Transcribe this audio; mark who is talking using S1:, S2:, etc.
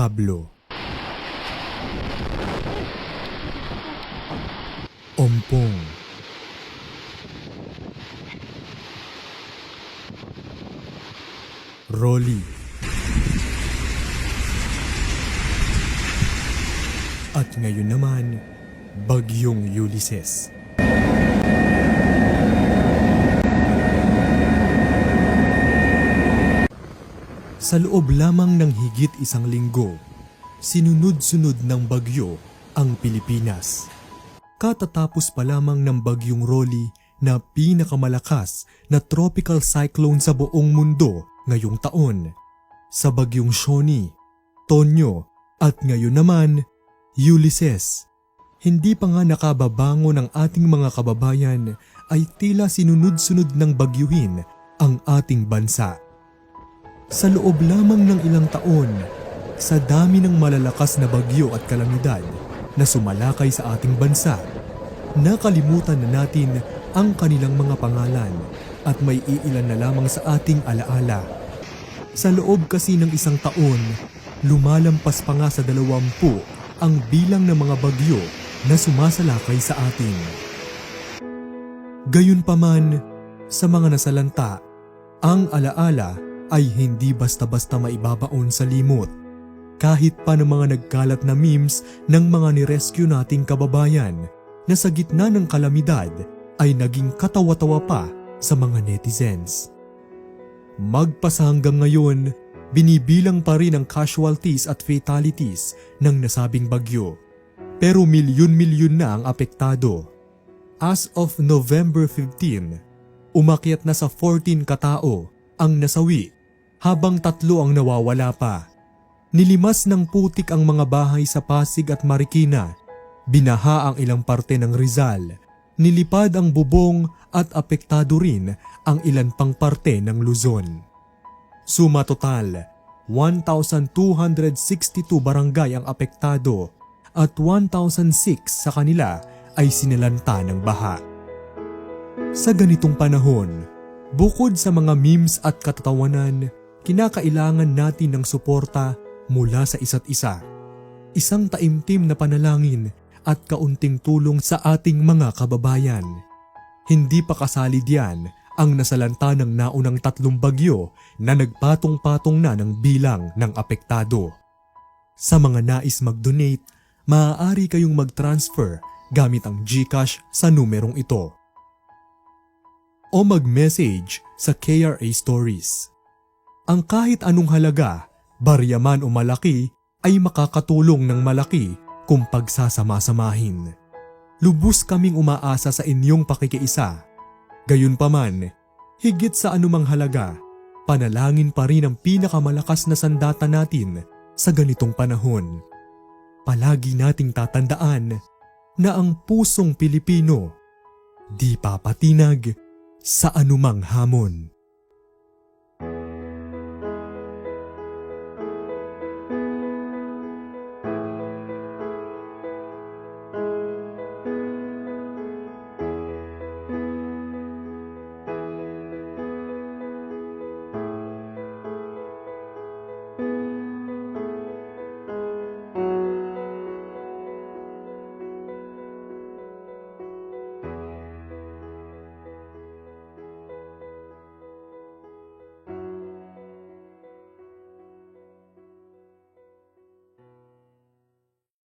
S1: Pablo. Ompong. Rolly. At ngayon naman, Bagyong Ulysses. Sa loob lamang ng higit isang linggo, sinunod-sunod ng bagyo ang Pilipinas. Katatapos pa lamang ng Bagyong Rolly na pinakamalakas na tropical cyclone sa buong mundo ngayong taon. Sa Bagyong Shawnee, Tonyo at ngayon naman, Ulysses. Hindi pa nga nakababangon ang ating mga kababayan ay tila sinunod-sunod ng bagyuhin ang ating bansa. Sa loob lamang ng ilang taon, sa dami ng malalakas na bagyo at kalamidad na sumalakay sa ating bansa, nakalimutan na natin ang kanilang mga pangalan at may iilan na lamang sa ating alaala. Sa loob kasi ng isang taon, lumalampas pa nga sa 20 ang bilang ng mga bagyo na sumasalakay sa atin. Gayunpaman, sa mga nasalanta, ang alaala ay hindi basta-basta maibabaon sa limot. Kahit pa ng mga nagkalat na memes ng mga nirescue nating kababayan na sa gitna ng kalamidad ay naging katawa-tawa pa sa mga netizens. Magpasa hanggang ngayon, binibilang pa rin ang casualties at fatalities ng nasabing bagyo. Pero milyon-milyon na ang apektado. As of November 15, umakyat na sa 14 katao ang nasawi habang 3 ang nawawala pa. Nilimas ng putik ang mga bahay sa Pasig at Marikina, binaha ang ilang parte ng Rizal, nilipad ang bubong at apektado rin ang ilan pang parte ng Luzon. Suma total, 1,262 barangay ang apektado at 1,006 sa kanila ay sinalanta ng baha. Sa ganitong panahon, bukod sa mga memes at katatawanan, kinakailangan natin ng suporta mula sa isa't isa. Isang taimtim na panalangin at kaunting tulong sa ating mga kababayan. Hindi pa kasali diyan ang nasalanta ng naunang 3 bagyo na nagpatong-patong na ng bilang ng apektado. Sa mga nais mag-donate, maaari kayong mag-transfer gamit ang GCash sa numerong ito. O mag-message sa KRA Stories. Ang kahit anong halaga, barya man o malaki, ay makakatulong ng malaki kung pagsasama-samahin. Lubos kaming umaasa sa inyong pakikiisa. Gayunpaman, higit sa anumang halaga, panalangin pa rin ang pinakamalakas na sandata natin sa ganitong panahon. Palagi nating tatandaan na ang pusong Pilipino di papatinag sa anumang hamon.